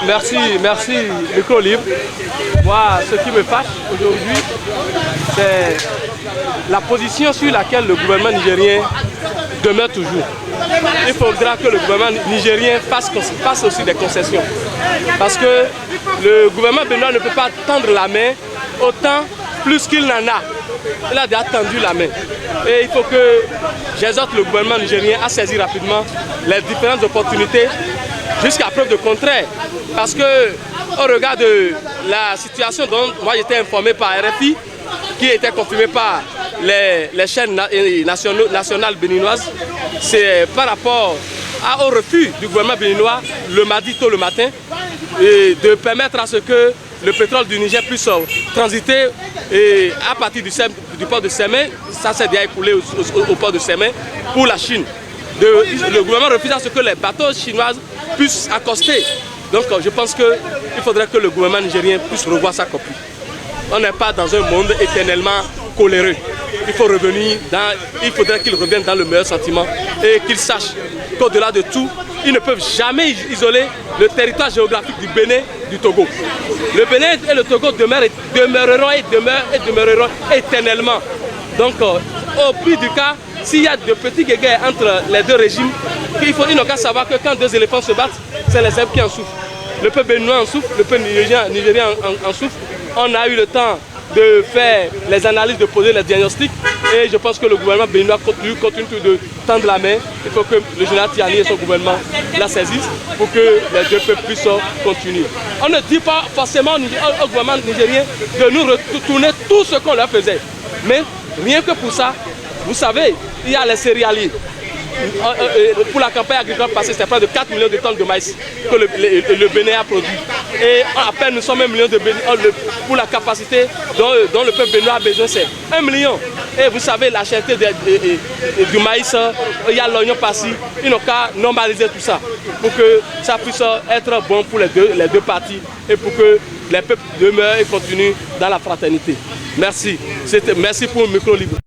Merci, Micro Libre. Moi, ce qui me fâche aujourd'hui, c'est la position sur laquelle le gouvernement nigérien demeure toujours. Il faudra que le gouvernement nigérien fasse aussi des concessions. Parce que le gouvernement béninois ne peut pas tendre la main autant plus qu'il n'en a. Il a déjà tendu la main. Et il faut que j'exhorte le gouvernement nigérien à saisir rapidement les différentes opportunités jusqu'à preuve de contraire. Parce que au regard de la situation dont moi j'étais informé par RFI, qui était confirmée par les chaînes nationales béninoises, c'est par rapport au refus du gouvernement béninois le mardi tôt le matin de permettre à ce que le pétrole du Niger puisse transiter à partir du port de Sémé, ça s'est déjà écoulé au port de Sémé, pour la Chine. Le gouvernement refuse à ce que les bateaux chinois puissent accoster. Donc je pense qu'il faudrait que le gouvernement nigérien puisse revoir sa copie. On n'est pas dans un monde éternellement coléreux. Il faudrait qu'ils reviennent dans le meilleur sentiment et qu'ils sachent qu'au-delà de tout, ils ne peuvent jamais isoler le territoire géographique du Bénin du Togo. Le Bénin et le Togo demeureront éternellement. Donc, au pire du cas, s'il y a de petits guéguerres entre les deux régimes, ils n'ont qu'à savoir que quand deux éléphants se battent, c'est les zèbres qui en souffrent. Le peuple béninois en souffre, le peuple nigérien en souffre. On a eu le temps de faire les analyses, de poser les diagnostics. Et je pense que le gouvernement béninois continue de tendre la main. Il faut que le général Tiani et son gouvernement la saisissent pour que les deux peuples puissent continuer. On ne dit pas forcément au gouvernement nigérien de nous retourner tout ce qu'on leur faisait. Mais rien que pour ça, vous savez, il y a les céréaliers. Pour la campagne agricole passée, c'est près de 4 millions de tonnes de maïs que le Bénin a produit. Et à peine nous sommes 1 million de Bénin, pour la capacité dont le peuple béninois a besoin, c'est 1 million. Et vous savez, la cherté du maïs, il y a l'oignon par-ci, ils n'ont qu'à normaliser tout ça pour que ça puisse être bon pour les deux parties et pour que les peuples demeurent et continuent dans la fraternité. Merci. Merci pour le micro libre.